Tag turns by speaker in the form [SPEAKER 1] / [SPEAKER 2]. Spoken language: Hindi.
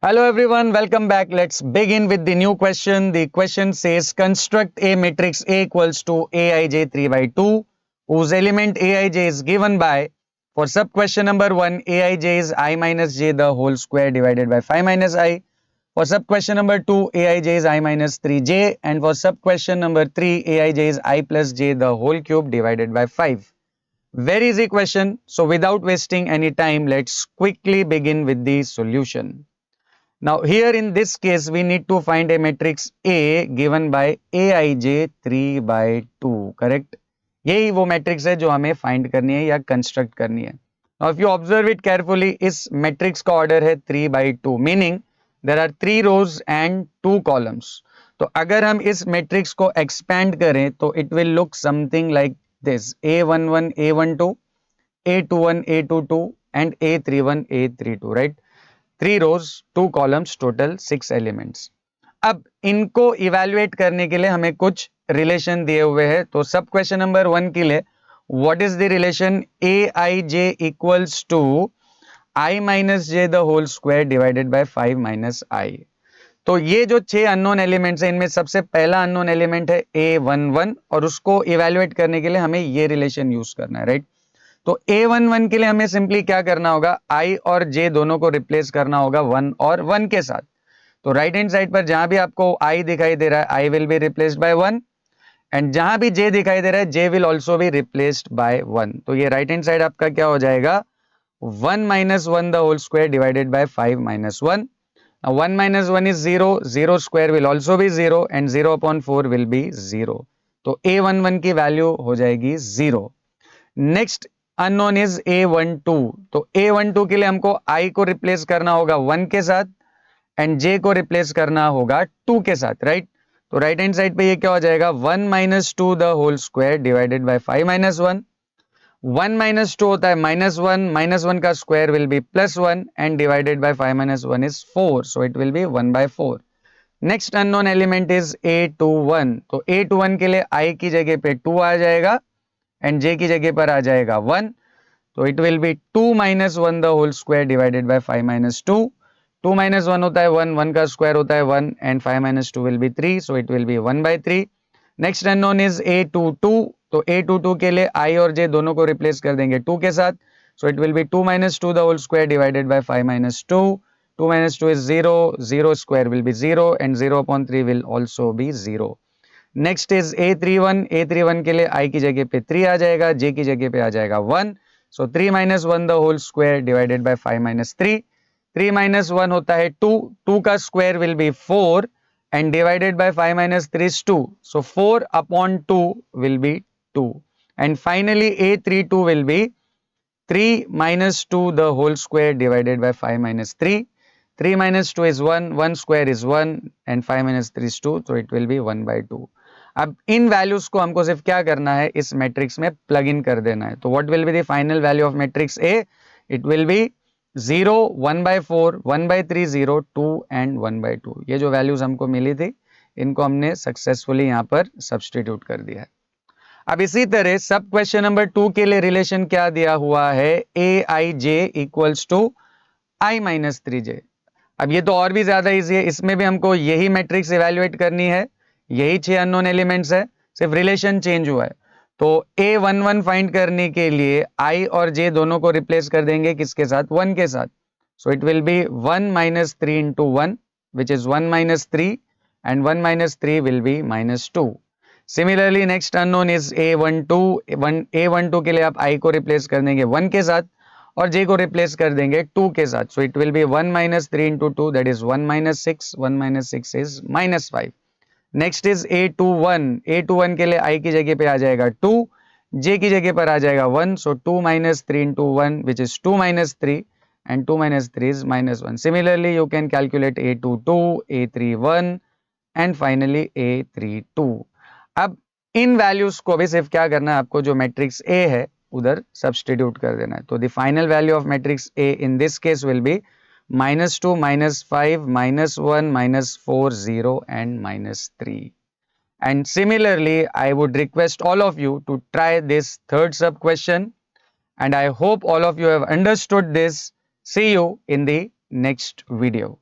[SPEAKER 1] Hello everyone, welcome back. Let's begin with the new question. The question says construct a matrix A equals to Aij 3 by 2 whose element Aij is given by, for sub question number 1, Aij is I minus j the whole square divided by 5 minus I. For sub question number 2, Aij is I minus 3j, and for sub question number 3, Aij is I plus j the whole cube divided by 5. Very easy question. So without wasting any time, let's quickly begin with the solution. Now here in this case we need to find a matrix A given by Aij 3 by 2, correct? यही वो मैट्रिक्स है जो हमें फाइंड करनी है या कंस्ट्रक्ट करनी है. Now if you observe it carefully, इस मैट्रिक्स का ऑर्डर है 3 by 2, meaning there are 3 rows and 2 columns. तो अगर हम इस मैट्रिक्स को एक्सपैंड करें तो it will look something like this: A11 A12 A21 A22 and A31 A32, right? 3 rows 2 columns total 6 elements. अब इनको इवेल्युएट करने के लिए हमें कुछ रिलेशन दिए हुए हैं. तो सब क्वेश्चन नंबर 1 के लिए what is the relation Aij equals to I minus J the whole square divided by 5 minus I. तो ये जो 6 अननोन एलिमेंट्स हैं इनमें सबसे पहला अननोन एलिमेंट है A11 और उसको इवेल्युएट करने के लिए हमें ये रिलेशन यूज करना है, राइट? तो A11 के लिए हमें सिंपली क्या करना होगा, I और J दोनों को रिप्लेस करना होगा 1 और 1 के साथ. तो राइट हैंड साइड पर जहां भी आपको I दिखाई दे रहा है I will be replaced by 1, and जहां भी J दिखाई दे रहा है J will also be replaced by 1. तो ये राइट हैंड साइड आपका क्या हो जाएगा, 1 minus 1 the whole square divided by 5 minus 1. Now 1 minus 1 is 0, 0 square will also be 0 and 0 upon 4 will be 0. तो A11 की वैल्यू हो जाएगी 0. Next unknown is A12. तो A12 के लिए हमको I को रिप्लेस करना होगा 1 के साथ एंड J को रिप्लेस करना होगा 2 के साथ, राइट? तो राइट हैंड साइड पे ये क्या हो जाएगा, 1 minus 2 the whole square divided by 5 minus 1. 1 minus 2 होता है -1, -1 का square will be +1 and divided by 5 minus 1 is 4, so it will be 1 by 4. Next unknown element is A21. तो A21 के लिए I की जगह पे 2 आ जाएगा एंड J की जगह पर आ जाएगा 1. तो it will be 2 minus 1 the whole square divided by 5 minus 2. 2 minus 1 होता है 1, 1 का स्क्वायर होता है 1 and 5 minus 2 will be 3, so it will be 1 by 3. Next unknown is A22. तो A22 के लिए I और J दोनों को रिप्लेस कर देंगे 2 के साथ. So it will be 2 minus 2 the whole square divided by 5 minus 2. 2 minus 2 is 0, 0 square will be 0 and 0 upon 3 will also be 0. Next is A31. A31 के लिए I की जगह पे 3 आ जाएगा, J की जगह पे आ जाएगा 1. So 3 minus 1 the whole square divided by 5 minus 3. 3 minus 1 होता है 2, 2 का square will be 4 and divided by 5 minus 3 is 2. So 4 upon 2 will be 2. And finally A32 will be 3 minus 2 the whole square divided by 5 minus 3. 3 minus 2 is 1, 1 square is 1 and 5 minus 3 is 2, so it will be 1 by 2. अब इन वैल्यूज को हमको सिर्फ क्या करना है, इस मैट्रिक्स में प्लग इन कर देना है. तो what will be the final value of matrix A? It will B 0, 1 by 4, 1 by 3, 0, 2 and 1 by 2. ये जो वैल्यूज हमको मिली थी इनको हमने सक्सेसफुली यहाँ पर सब्सटीट्यूट कर दिया है. अब इसी तरह सब क्वेश्चन नंबर 2 के लिए रिलेशन क्या दिया हुआ है, Aij equals to I minus 3j. अब ये तो और भी ज्यादा इजी है, इसमें भी हमको यही मैट्रिक्स इवेल्युएट करनी है, यही 6 अननोन एलिमेंट्स है, सिर्फ रिलेशन चेंज हुआ है. तो A11 फाइंड करने के लिए I और J दोनों को रिप्लेस कर देंगे किसके साथ, 1 के साथ. So it will be 1 minus 3 into 1 which is 1 minus 3 and 1 minus 3 will be minus 2. Similarly next unknown is A12. A12 के लिए आप I को रिप्लेस कर देंगे 1 के साथ और J को रिप्लेस कर देंगे 2 के साथ. So it will be 1 minus 3 into 2 that is 1 minus 6. 1 minus 6 is minus 5. Next is A21. A21 के लिए I की जगह पे आ जाएगा 2, J की जगह पर आ जाएगा 1. सो 2 minus 3 into 1 which is 2 minus 3 and 2 minus 3 is minus 1. Similarly you can calculate A22, A31 and finally A32. अब इन वैल्यूज को भी सिर्फ क्या करना है, आपको जो मैट्रिक्स A है उधर सब्सटीट्यूट कर देना है. तो the final value of matrix A in this case will be -2, -5, -1, -4, 0 and -3. And similarly, I would request all of you to try this third sub question. And I hope all of you have understood this. See you in the next video.